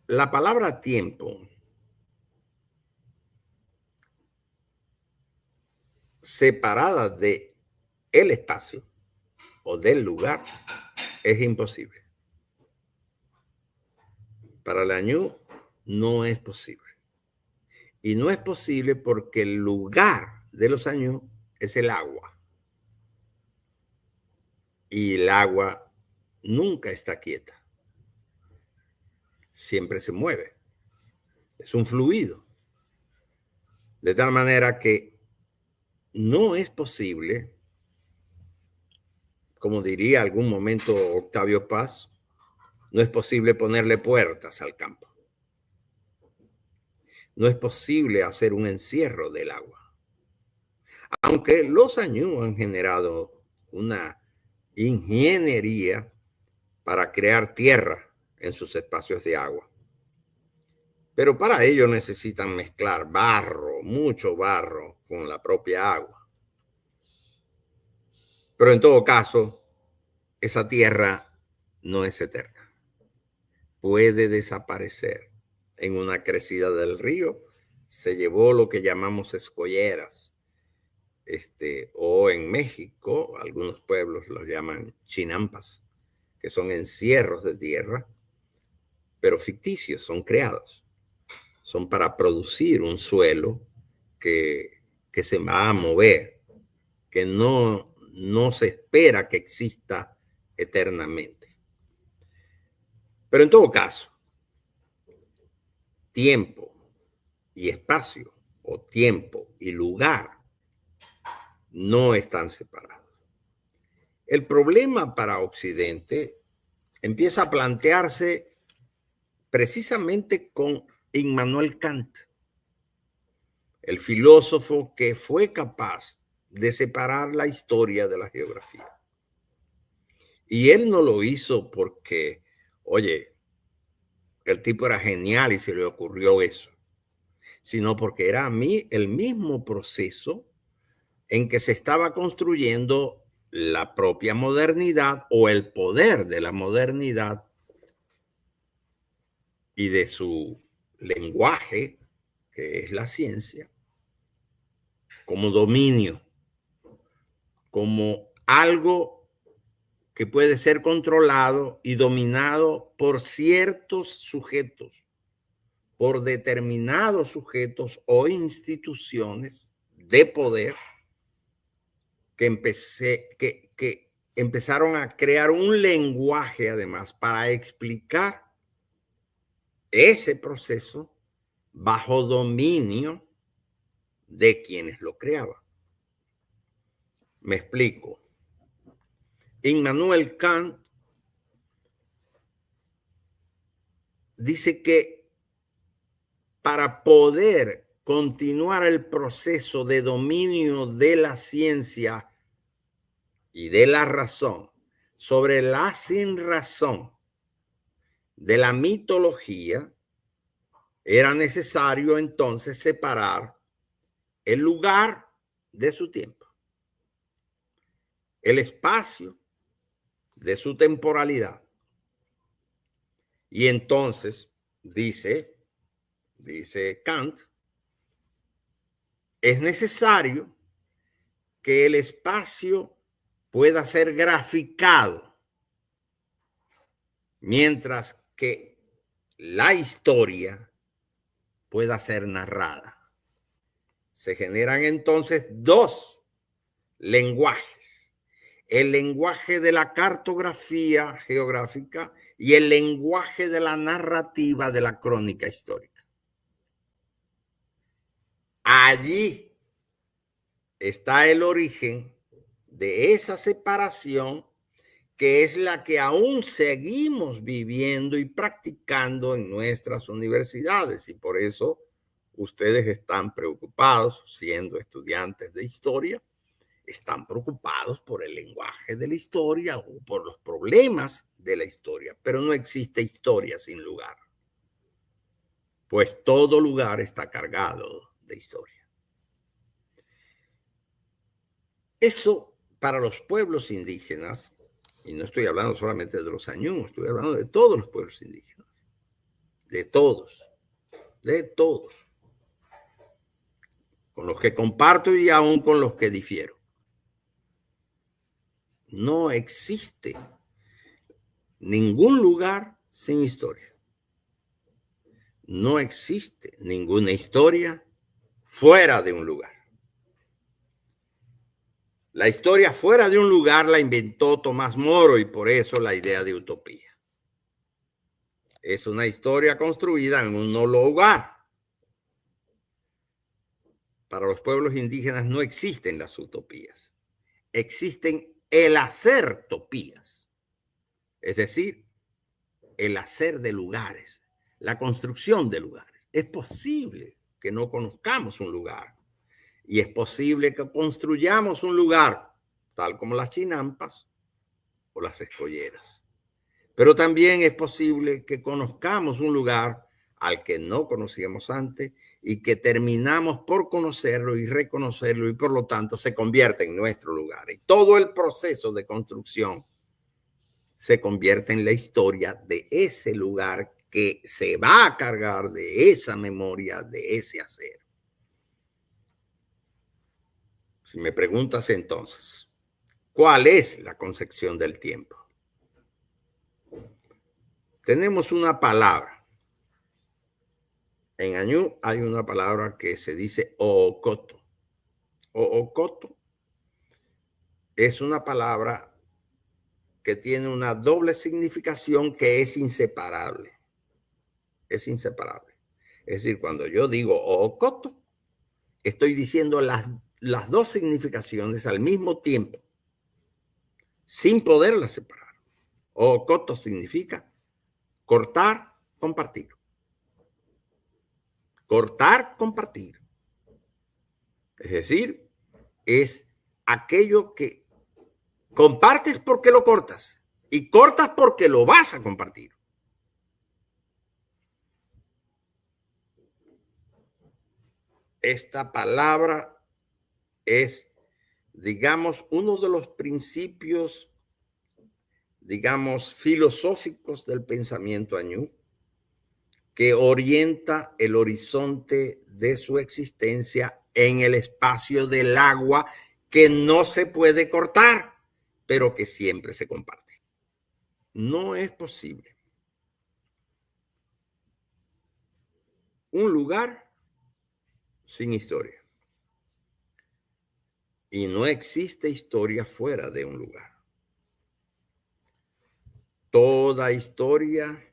La palabra tiempo separada de el espacio o del lugar es imposible. Para la ñu no es posible. Y no es posible porque el lugar de los añú es el agua. Y el agua nunca está quieta. Siempre se mueve. Es un fluido. De tal manera que no es posible, como diría algún momento Octavio Paz, no es posible ponerle puertas al campo. No es posible hacer un encierro del agua. Aunque los añú han generado una ingeniería para crear tierra en sus espacios de agua. Pero para ello necesitan mezclar barro, mucho barro, con la propia agua. Pero en todo caso, esa tierra no es eterna. Puede desaparecer. En una crecida del río se llevó lo que llamamos escolleras. O en México, algunos pueblos los llaman chinampas, que son encierros de tierra, pero ficticios, son creados. Son para producir un suelo que se va a mover, que no se espera que exista eternamente. Pero en todo caso, tiempo y espacio, o tiempo y lugar, no están separados. El problema para Occidente empieza a plantearse precisamente con Immanuel Kant, el filósofo que fue capaz de separar la historia de la geografía. Y él no lo hizo porque, oye, el tipo era genial y se le ocurrió eso, sino porque era a mí el mismo proceso en que se estaba construyendo la propia modernidad o el poder de la modernidad y de su lenguaje, que es la ciencia, como dominio, como algo que puede ser controlado y dominado por ciertos sujetos, por determinados sujetos o instituciones de poder que empezaron a crear un lenguaje, además, para explicar ese proceso bajo dominio de quienes lo creaban. Me explico. Immanuel Kant dice que para poder continuar el proceso de dominio de la ciencia y de la razón sobre la sinrazón de la mitología, era necesario entonces separar el lugar de su tiempo, el espacio de su temporalidad. Y entonces, dice Kant, es necesario que el espacio pueda ser graficado, mientras que la historia pueda ser narrada. Se generan entonces dos lenguajes: el lenguaje de la cartografía geográfica y el lenguaje de la narrativa de la crónica histórica. Allí está el origen de esa separación, que es la que aún seguimos viviendo y practicando en nuestras universidades. Y por eso ustedes están preocupados, siendo estudiantes de historia, están preocupados por el lenguaje de la historia o por los problemas de la historia. Pero no existe historia sin lugar, pues todo lugar está cargado de historia. Eso para los pueblos indígenas, y no estoy hablando solamente de los añú, estoy hablando de todos los pueblos indígenas, de todos, con los que comparto y aún con los que difiero. No existe ningún lugar sin historia. No existe ninguna historia fuera de un lugar. La historia fuera de un lugar la inventó Tomás Moro y por eso la idea de utopía. Es una historia construida en un solo lugar. Para los pueblos indígenas no existen las utopías. Existen el hacer topías. Es decir, el hacer de lugares, la construcción de lugares. Es posible que no conozcamos un lugar y es posible que construyamos un lugar, tal como las chinampas o las escolleras. Pero también es posible que conozcamos un lugar al que no conocíamos antes y que terminamos por conocerlo y reconocerlo y por lo tanto se convierte en nuestro lugar. Y todo el proceso de construcción se convierte en la historia de ese lugar que se va a cargar de esa memoria, de ese hacer. Si me preguntas entonces, ¿cuál es la concepción del tiempo? Tenemos una palabra. En Añú hay una palabra que se dice oocoto. Oocoto es una palabra que tiene una doble significación que es inseparable. Es inseparable. Es decir, cuando yo digo oocoto, estoy diciendo las dos significaciones al mismo tiempo, sin poderlas separar. Oocoto significa cortar, compartir. Cortar, compartir. Es decir, es aquello que compartes porque lo cortas y cortas porque lo vas a compartir. Esta palabra es, digamos, uno de los principios, digamos, filosóficos del pensamiento añú, que orienta el horizonte de su existencia en el espacio del agua que no se puede cortar, pero que siempre se comparte. No es posible un lugar sin historia. Y no existe historia fuera de un lugar. Toda historia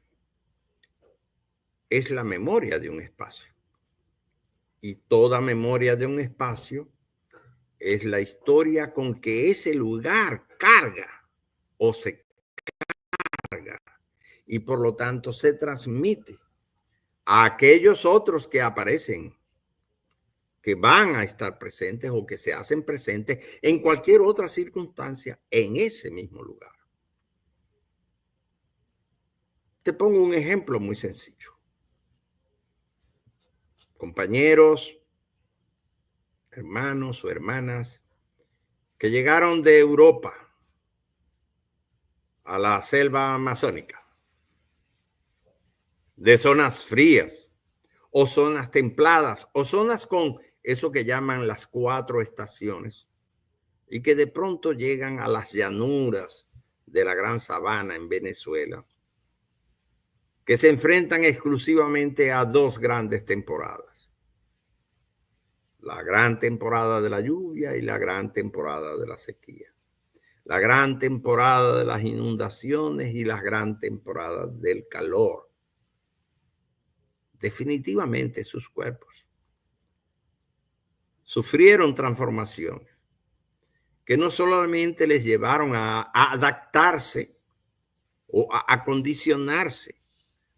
es la memoria de un espacio. Y toda memoria de un espacio es la historia con que ese lugar carga o se carga y por lo tanto se transmite a aquellos otros que aparecen, que van a estar presentes o que se hacen presentes en cualquier otra circunstancia en ese mismo lugar. Te pongo un ejemplo muy sencillo. Compañeros, hermanos o hermanas que llegaron de Europa a la selva amazónica, de zonas frías o zonas templadas o zonas con eso que llaman las 4 estaciones y que de pronto llegan a las llanuras de la Gran Sabana en Venezuela, que se enfrentan exclusivamente a 2 grandes temporadas. La gran temporada de la lluvia y la gran temporada de la sequía. La gran temporada de las inundaciones y la gran temporada del calor. Definitivamente sus cuerpos sufrieron transformaciones que no solamente les llevaron a adaptarse o a acondicionarse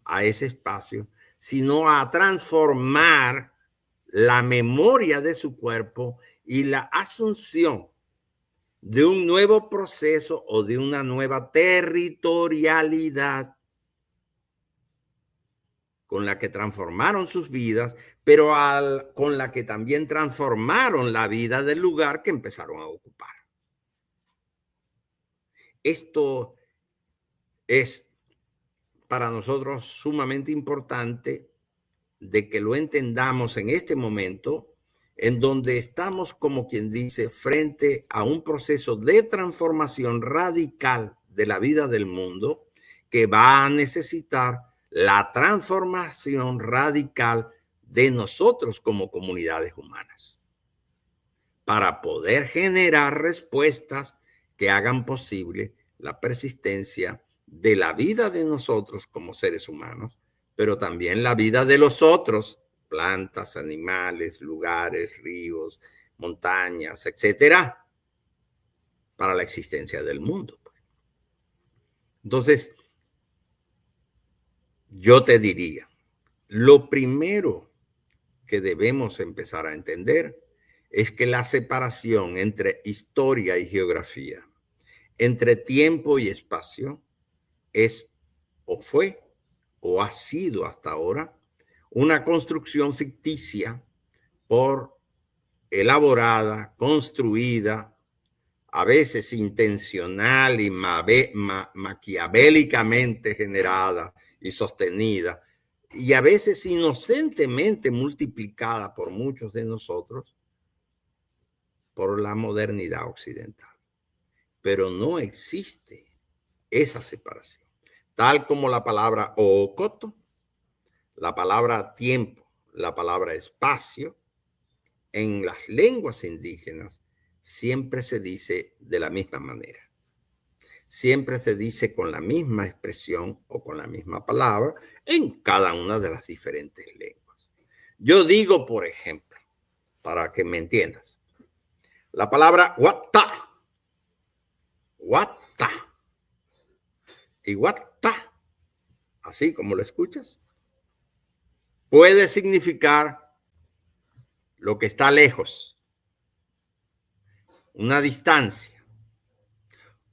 a ese espacio, sino a transformar la memoria de su cuerpo y la asunción de un nuevo proceso o de una nueva territorialidad con la que transformaron sus vidas, pero con la que también transformaron la vida del lugar que empezaron a ocupar. Esto es para nosotros sumamente importante de que lo entendamos en este momento, en donde estamos, como quien dice, frente a un proceso de transformación radical de la vida del mundo que va a necesitar la transformación radical de nosotros como comunidades humanas para poder generar respuestas que hagan posible la persistencia de la vida de nosotros como seres humanos, pero también la vida de los otros, plantas, animales, lugares, ríos, montañas, etcétera, para la existencia del mundo. Entonces, yo te diría, lo primero que debemos empezar a entender es que la separación entre historia y geografía, entre tiempo y espacio, es o fue o ha sido hasta ahora una construcción ficticia elaborada, construida, a veces intencional y maquiavélicamente generada y sostenida, y a veces inocentemente multiplicada por muchos de nosotros por la modernidad occidental. Pero no existe esa separación. Tal como la palabra ocoto, la palabra tiempo, la palabra espacio, en las lenguas indígenas siempre se dice de la misma manera. Siempre se dice con la misma expresión o con la misma palabra en cada una de las diferentes lenguas. Yo digo, por ejemplo, para que me entiendas, la palabra guata, guata y guata, así como lo escuchas, puede significar lo que está lejos, una distancia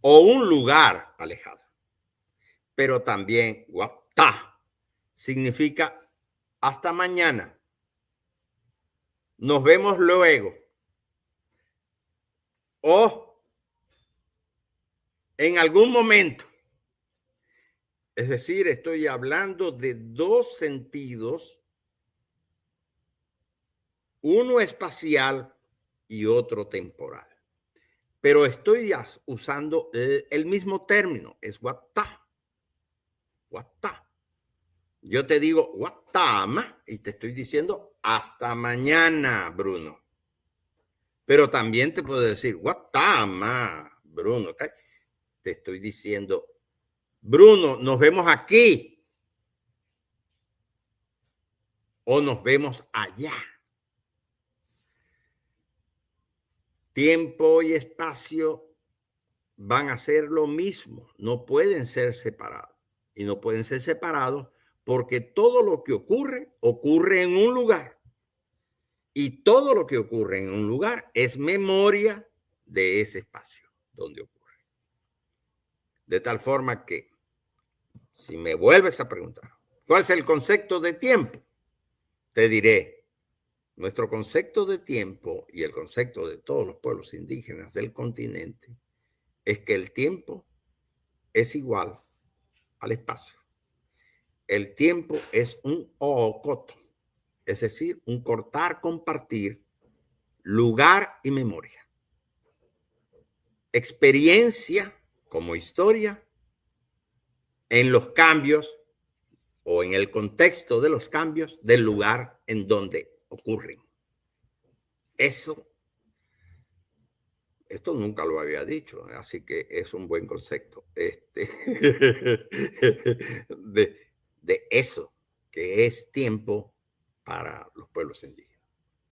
o un lugar alejado. Pero también guatá significa hasta mañana. Nos vemos luego. O en algún momento. Es decir, estoy hablando de dos sentidos, uno espacial y otro temporal. Pero estoy usando el mismo término, es guatá. Guatá. Yo te digo guatama y te estoy diciendo hasta mañana, Bruno. Pero también te puedo decir guatama, Bruno. ¿Okay? Te estoy diciendo, Bruno, nos vemos aquí o nos vemos allá. Tiempo y espacio van a ser lo mismo, no pueden ser separados. Y no pueden ser separados porque todo lo que ocurre, ocurre en un lugar. Y todo lo que ocurre en un lugar es memoria de ese espacio donde ocurre. De tal forma que, si me vuelves a preguntar, ¿cuál es el concepto de tiempo? Te diré, nuestro concepto de tiempo y el concepto de todos los pueblos indígenas del continente es que el tiempo es igual al espacio. El tiempo es un ocoto, es decir, un cortar, compartir, lugar y memoria. Experiencia como historia en los cambios o en el contexto de los cambios del lugar en donde ocurren. Esto nunca lo había dicho, así que es un buen concepto de eso que es tiempo para los pueblos indígenas.